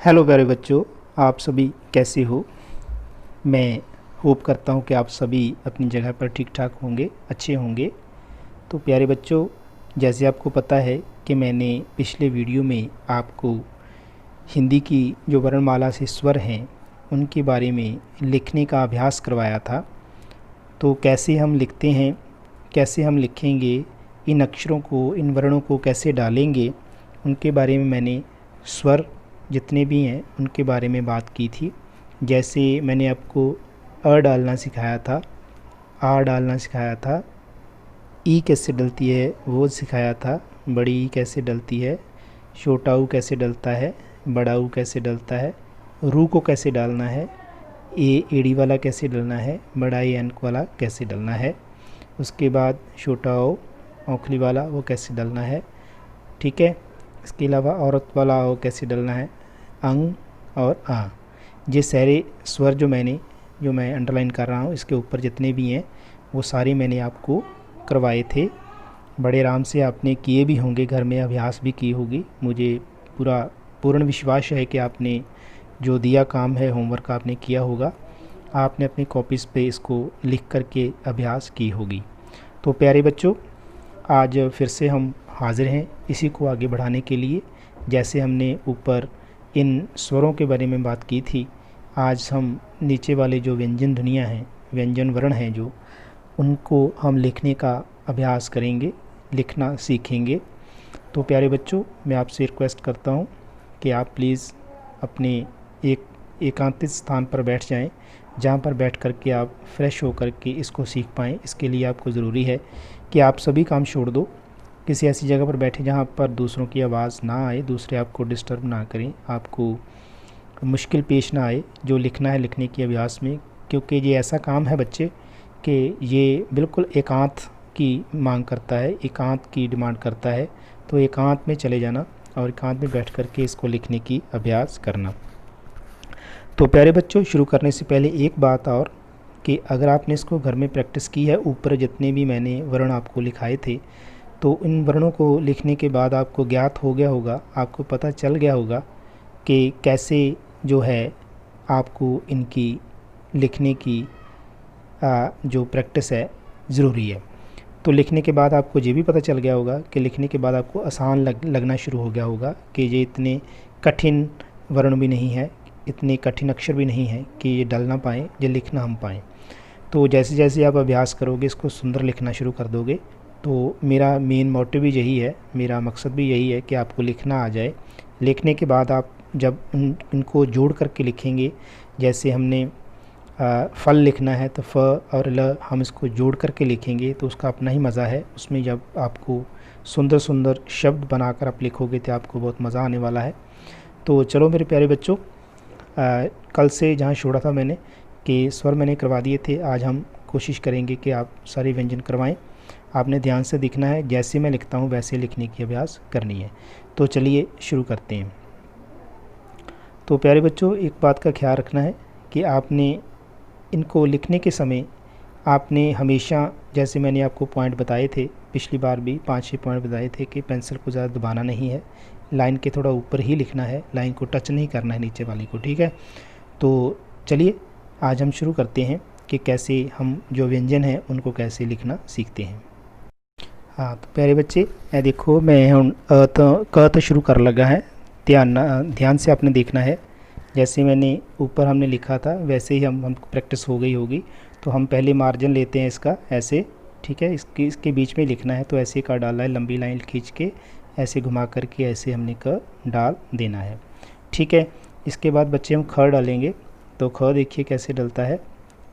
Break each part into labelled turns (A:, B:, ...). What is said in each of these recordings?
A: Hello प्यारे बच्चों, आप सभी कैसे हो। मैं होप करता हूँ कि आप सभी अपनी जगह पर ठीक ठाक होंगे, अच्छे होंगे। तो प्यारे बच्चों, जैसे आपको पता है कि मैंने पिछले वीडियो में आपको हिंदी की जो वर्णमाला से स्वर हैं उनके बारे में लिखने का अभ्यास करवाया था। तो कैसे हम लिखते हैं, कैसे हम लिखेंगे, इन अक्षरों को, इन वर्णों को कैसे डालेंगे, उनके बारे में मैंने स्वर जितने भी हैं उनके बारे में बात की थी। जैसे मैंने आपको अ डालना सिखाया था, आ डालना सिखाया था, ई कैसे डलती है वो सिखाया था, बड़ी ई कैसे डलती है, छोटा ऊ कैसे डलता है, बड़ा ऊ कैसे डलता है, रू को कैसे डालना है, ए एड़ी वाला कैसे डलना है, बड़ा ए एन वाला कैसे डलना है, उसके बाद छोटा ओ औखली वाला वो कैसे डलना है। ठीक है, इसके अलावा औरत वाला ओ कैसे डलना है, अंग और आ। ये सारे स्वर जो मैं अंडरलाइन कर रहा हूँ, इसके ऊपर जितने भी हैं वो सारे मैंने आपको करवाए थे। बड़े आराम से आपने किए भी होंगे, घर में अभ्यास भी की होगी। मुझे पूर्ण विश्वास है कि आपने जो दिया काम है, होमवर्क आपने किया होगा, आपने अपनी कॉपीज़ पे इसको लिख करके अभ्यास की होगी। तो प्यारे बच्चों, आज फिर से हम हाज़िर हैं इसी को आगे बढ़ाने के लिए। जैसे हमने ऊपर इन स्वरों के बारे में बात की थी, आज हम नीचे वाले जो व्यंजन ध्वनियाँ हैं, व्यंजन वर्ण हैं जो, उनको हम लिखने का अभ्यास करेंगे, लिखना सीखेंगे। तो प्यारे बच्चों, मैं आपसे रिक्वेस्ट करता हूँ कि आप प्लीज़ अपने एक एकांतित स्थान पर बैठ जाएं, जहाँ पर बैठ कर के आप फ्रेश होकर के इसको सीख पाएँ। इसके लिए आपको ज़रूरी है कि आप सभी काम छोड़ दो, किसी ऐसी जगह पर बैठे जहाँ पर दूसरों की आवाज़ ना आए, दूसरे आपको डिस्टर्ब ना करें, आपको मुश्किल पेश ना आए जो लिखना है लिखने के अभ्यास में। क्योंकि ये ऐसा काम है बच्चे कि ये बिल्कुल एकांत की मांग करता है, एकांत की डिमांड करता है। तो एकांत में चले जाना और एकांत में बैठ कर के इसको लिखने की अभ्यास करना। तो प्यारे बच्चों, शुरू करने से पहले एक बात और, कि अगर आपने इसको घर में प्रैक्टिस की है, ऊपर जितने भी मैंने वर्ण आपको लिखाए थे, तो इन वर्णों को लिखने के बाद आपको ज्ञात हो गया होगा, आपको पता चल गया होगा कि कैसे जो है आपको इनकी लिखने की जो प्रैक्टिस है ज़रूरी है। तो लिखने के बाद आपको ये भी पता चल गया होगा कि लिखने के बाद आपको आसान लगना शुरू हो गया होगा कि ये इतने कठिन वर्ण भी नहीं है, इतने कठिन अक्षर भी नहीं है कि ये डल ना पाएँ, ये लिखना हम पाएँ। तो जैसे जैसे आप अभ्यास करोगे, इसको सुंदर लिखना शुरू कर दोगे। तो मेरा मेन मोटिव भी यही है, मेरा मकसद भी यही है कि आपको लिखना आ जाए। लिखने के बाद आप जब इनको जोड़ करके लिखेंगे, जैसे हमने फल लिखना है तो फ और ल हम इसको जोड़ करके लिखेंगे तो उसका अपना ही मज़ा है। उसमें जब आपको सुंदर सुंदर शब्द बनाकर आप लिखोगे तो आपको बहुत मज़ा आने वाला है। तो चलो मेरे प्यारे बच्चों, कल से जहाँ छोड़ा था मैंने कि स्वर मैंने करवा दिए थे, आज हम कोशिश करेंगे कि आप सारे व्यंजन करवाएं। आपने ध्यान से दिखना है, जैसे मैं लिखता हूँ वैसे लिखने की अभ्यास करनी है। तो चलिए शुरू करते हैं। तो प्यारे बच्चों, एक बात का ख्याल रखना है कि आपने इनको लिखने के समय आपने हमेशा, जैसे मैंने आपको पॉइंट बताए थे पिछली बार भी 5-6 पॉइंट बताए थे, कि पेंसिल को ज़्यादा दबाना नहीं है, लाइन के थोड़ा ऊपर ही लिखना है, लाइन को टच नहीं करना है नीचे वाली को। ठीक है, तो चलिए आज हम शुरू करते हैं कि कैसे हम जो व्यंजन हैं उनको कैसे लिखना सीखते हैं। हाँ, तो प्यारे बच्चे, ये देखो मैं हम क तो शुरू कर लगा है। ध्यान से आपने देखना है, जैसे मैंने ऊपर हमने लिखा था वैसे ही हमको प्रैक्टिस हो गई होगी। तो हम पहले मार्जिन लेते हैं इसका ऐसे, ठीक है, इसके बीच में लिखना है। तो ऐसे का डाला है, लंबी लाइन खींच के ऐसे घुमा करके ऐसे हमने क डाल देना है। ठीक है, इसके बाद बच्चे हम ख डालेंगे। तो ख देखिए कैसे डलता है,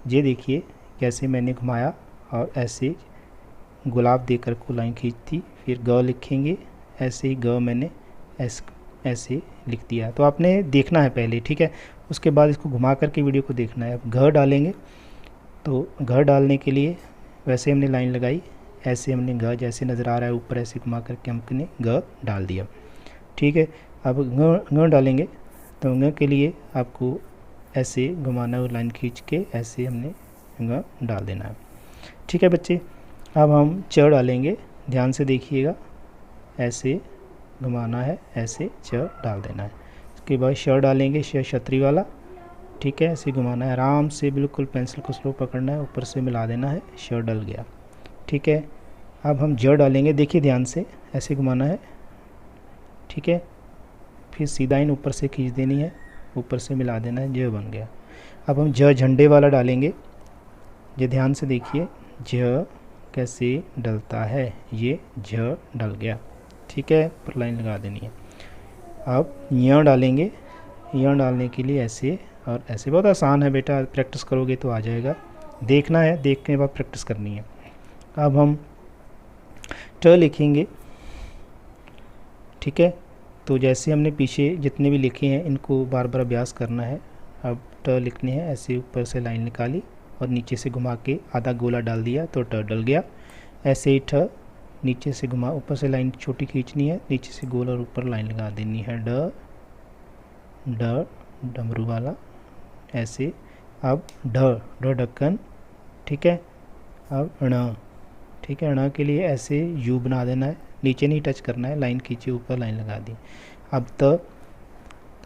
A: ये देखिए कैसे मैंने घुमाया और ऐसे गुलाब देकर को लाइन खींचती। फिर ग लिखेंगे, ऐसे ही ग मैंने ऐसे लिख दिया। तो आपने देखना है पहले, ठीक है, उसके बाद इसको घुमा करके वीडियो को देखना है। अब घ डालेंगे, तो घ डालने के लिए वैसे हमने लाइन लगाई, ऐसे हमने घ जैसे नज़र आ रहा है ऊपर ऐसे घुमा करके हमने घ डाल दिया। ठीक है, अब घ डालेंगे, तो घ के लिए आपको ऐसे घुमाना और लाइन खींच के ऐसे हमने घ डाल देना है। ठीक है बच्चे, अब हम च डालेंगे, ध्यान से देखिएगा, ऐसे घुमाना है, ऐसे च डाल देना है। उसके बाद श डालेंगे, श छतरी वाला, ठीक है। ऐसे घुमाना है, आराम से बिल्कुल पेंसिल को स्लो पकड़ना है, ऊपर से मिला देना है, श डल गया, ठीक है। अब हम ज डालेंगे, देखिए ध्यान से, ऐसे घुमाना है, ठीक है। फिर सीधा इन ऊपर से खींच देनी है, ऊपर से मिला देना है, ज बन गया। अब हम ज झंडे वाला डालेंगे, ये ध्यान से देखिए ज कैसे डलता है, ये ज डल गया, ठीक है, पर लाइन लगा देनी है। अब य डालेंगे, य डालने के लिए ऐसे और ऐसे, बहुत आसान है बेटा, प्रैक्टिस करोगे तो आ जाएगा, देखना है, देखने के बाद प्रैक्टिस करनी है। अब हम ट लिखेंगे, ठीक है। तो जैसे हमने पीछे जितने भी लिखे हैं इनको बार बार अभ्यास करना है। अब ट लिखने हैं, ऐसे ऊपर से लाइन निकाली और नीचे से घुमा के आधा गोला डाल दिया तो ट डल गया। ऐसे ही ठ, नीचे से घुमा, ऊपर से लाइन छोटी खींचनी है, नीचे से गोल और ऊपर लाइन लगा देनी है, ड ड डमरू वाला, ऐसे। अब ढ ढक्कन, ठीक है। अब ण, ठीक है, ण के लिए ऐसे यू बना देना है, नीचे नहीं टच करना है, लाइन खींची, ऊपर लाइन लगा दी। अब तो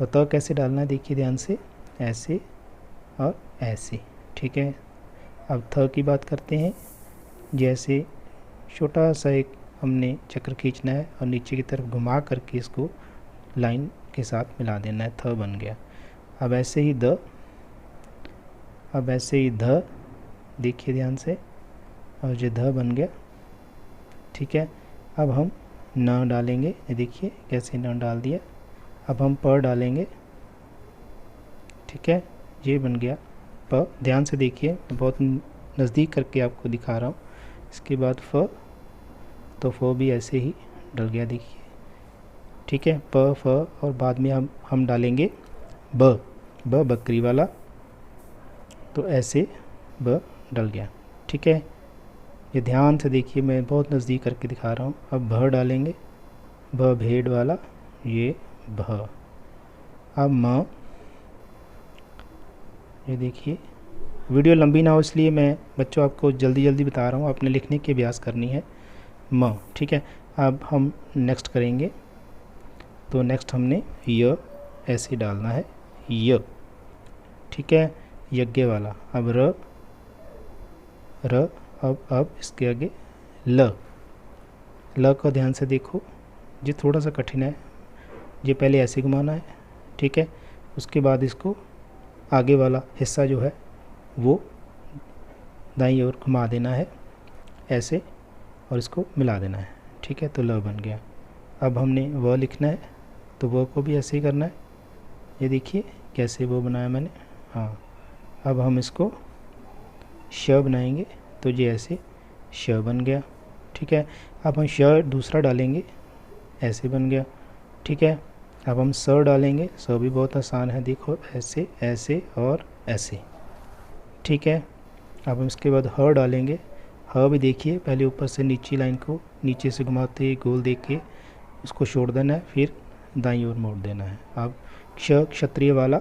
A: त कैसे डालना है देखिए ध्यान से, ऐसे और ऐसे, ठीक है। अब थ की बात करते हैं, जैसे छोटा सा एक हमने चक्र खींचना है और नीचे की तरफ घुमा करके इसको लाइन के साथ मिला देना है, थ बन गया। अब ऐसे ही द, अब ऐसे ही ध, देखिए ध्यान से, और ये ध बन गया, ठीक है। अब हम न डालेंगे, ये देखिए कैसे न डाल दिया। अब हम प डालेंगे, ठीक है, ये बन गया प, ध्यान से देखिए, बहुत नज़दीक करके आपको दिखा रहा हूँ। इसके बाद फ, तो फ भी ऐसे ही डल गया, देखिए, ठीक है, प फ, और बाद में हम डालेंगे ब, बकरी वाला, तो ऐसे ब डल गया, ठीक है। ये ध्यान से देखिए, मैं बहुत नज़दीक करके दिखा रहा हूँ। अब भ डालेंगे, ब भेड़ वाला, ये भ। अब म, ये देखिए, वीडियो लंबी ना हो इसलिए मैं बच्चों आपको जल्दी जल्दी बता रहा हूँ, आपने लिखने की अभ्यास करनी है, म, ठीक है। अब हम नेक्स्ट करेंगे, तो नेक्स्ट हमने य ऐसे डालना है, य, ठीक है, यज्ञ वाला। अब र, अब इसके आगे ल, ल को ध्यान से देखो, ये थोड़ा सा कठिन है, ये पहले ऐसे घुमाना है, ठीक है। उसके बाद इसको आगे वाला हिस्सा जो है वो दाईं ओर घुमा देना है ऐसे, और इसको मिला देना है, ठीक है, तो ल बन गया। अब हमने व लिखना है, तो व को भी ऐसे ही करना है, ये देखिए कैसे वो बनाया मैंने, हाँ। अब हम इसको श बनाएंगे, तो ये ऐसे श बन गया, ठीक है। अब हम श दूसरा डालेंगे, ऐसे बन गया, ठीक है। अब हम स डालेंगे, स भी बहुत आसान है, देखो ऐसे ऐसे और ऐसे, ठीक है। अब हम इसके बाद ह डालेंगे, ह भी देखिए, पहले ऊपर से नीचे लाइन को नीचे से घुमाते गोल देख के उसको छोड़ देना है, फिर दाईं ओर मोड़ देना है। अब क्ष, क्षत्रिय वाला,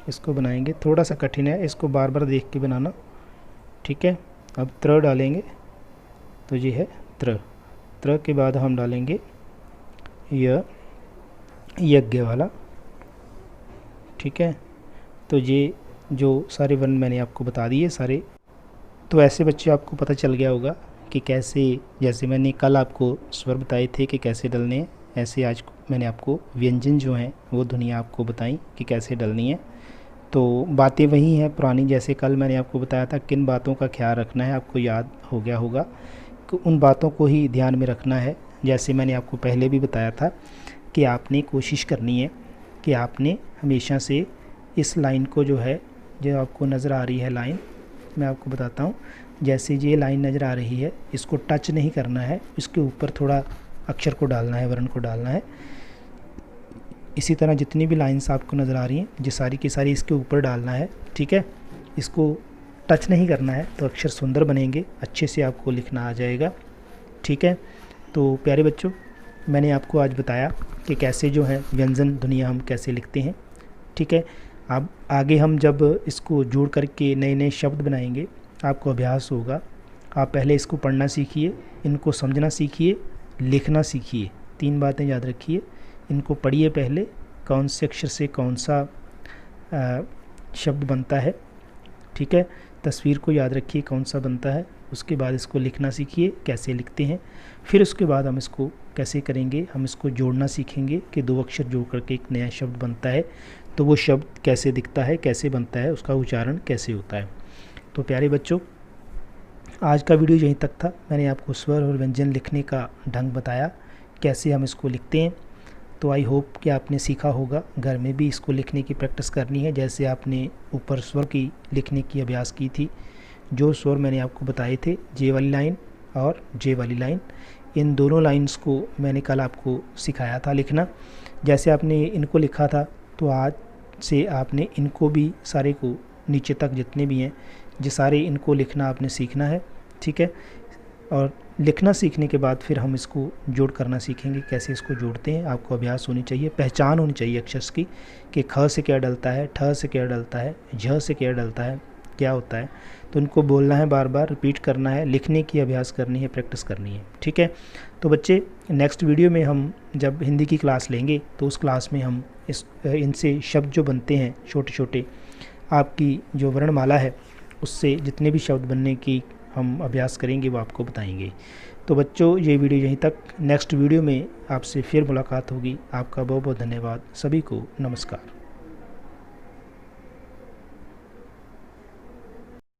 A: इसको बनाएंगे, थोड़ा सा कठिन है, इसको बार बार देख के बनाना, ठीक है। अब त्र डालेंगे, तो ये है त्र, त्र के बाद हम डालेंगे यज्ञ वाला, ठीक है। तो ये जो सारे वर्ण मैंने आपको बता दिए सारे, तो ऐसे बच्चे आपको पता चल गया होगा कि कैसे, जैसे मैंने कल आपको स्वर बताए थे कि कैसे डलने हैं, ऐसे आज मैंने आपको व्यंजन जो हैं वो ध्वनियाँ आपको बताई कि कैसे डलनी है। तो बातें वही हैं पुरानी, जैसे कल मैंने आपको बताया था किन बातों का ख्याल रखना है, आपको याद हो गया होगा कि उन बातों को ही ध्यान में रखना है। जैसे मैंने आपको पहले भी बताया था कि आपने कोशिश करनी है कि आपने हमेशा से इस लाइन को जो है, जो आपको नज़र आ रही है लाइन, मैं आपको बताता हूँ, जैसे ये लाइन नज़र आ रही है, इसको टच नहीं करना है, इसके ऊपर थोड़ा अक्षर को डालना है, वर्ण को डालना है। इसी तरह जितनी भी लाइन्स आपको नज़र आ रही हैं, ये सारी की सारी इसके ऊपर डालना है, ठीक है। इसको टच नहीं करना है, तो अक्षर सुंदर बनेंगे, अच्छे से आपको लिखना आ जाएगा, ठीक है। तो प्यारे बच्चों, मैंने आपको आज बताया कि कैसे जो है व्यंजन ध्वनियाँ हम कैसे लिखते हैं, ठीक है। अब आगे हम जब इसको जोड़ करके नए नए शब्द बनाएंगे, आपको अभ्यास होगा। आप पहले इसको पढ़ना सीखिए, इनको समझना सीखिए, लिखना सीखिए, 3 बातें याद रखिए। इनको पढ़िए पहले, कौन से अक्षर से कौन सा शब्द बनता है। ठीक है, तस्वीर को याद रखिए कौन सा बनता है। उसके बाद इसको लिखना सीखिए कैसे लिखते हैं। फिर उसके बाद हम इसको कैसे करेंगे, हम इसको जोड़ना सीखेंगे कि 2 अक्षर जोड़ करके एक नया शब्द बनता है, तो वो शब्द कैसे दिखता है, कैसे बनता है, उसका उच्चारण कैसे होता है। तो प्यारे बच्चों, आज का वीडियो यहीं तक था। मैंने आपको स्वर और व्यंजन लिखने का ढंग बताया, कैसे हम इसको लिखते हैं। तो आई होप कि आपने सीखा होगा। घर में भी इसको लिखने की प्रैक्टिस करनी है, जैसे आपने ऊपर स्वर की लिखने की अभ्यास की थी। जो स्वर मैंने आपको बताए थे, जे वाली लाइन और जे वाली लाइन, इन दोनों लाइंस को मैंने कल आपको सिखाया था लिखना। जैसे आपने इनको लिखा था, तो आज से आपने इनको भी सारे को, नीचे तक जितने भी हैं, ये सारे इनको लिखना आपने सीखना है। ठीक है, और लिखना सीखने के बाद फिर हम इसको जोड़ करना सीखेंगे, कैसे इसको जोड़ते हैं। आपको अभ्यास होनी चाहिए, पहचान होनी चाहिए अक्षर की, कि ख से क्या डलता है, ठ से क्या डलता है, झ से क्या डलता है, क्या होता है। तो इनको बोलना है, बार बार रिपीट करना है, लिखने की अभ्यास करनी है, प्रैक्टिस करनी है। ठीक है, तो बच्चे नेक्स्ट वीडियो में हम जब हिंदी की क्लास लेंगे, तो उस क्लास में हम इनसे शब्द जो बनते हैं छोटे छोटे, आपकी जो वर्णमाला है उससे जितने भी शब्द बनने की हम अभ्यास करेंगे वो आपको बताएंगे। तो बच्चों, ये वीडियो यहीं तक। नेक्स्ट वीडियो में आपसे फिर मुलाकात होगी। आपका बहुत बहुत धन्यवाद। सभी को नमस्कार।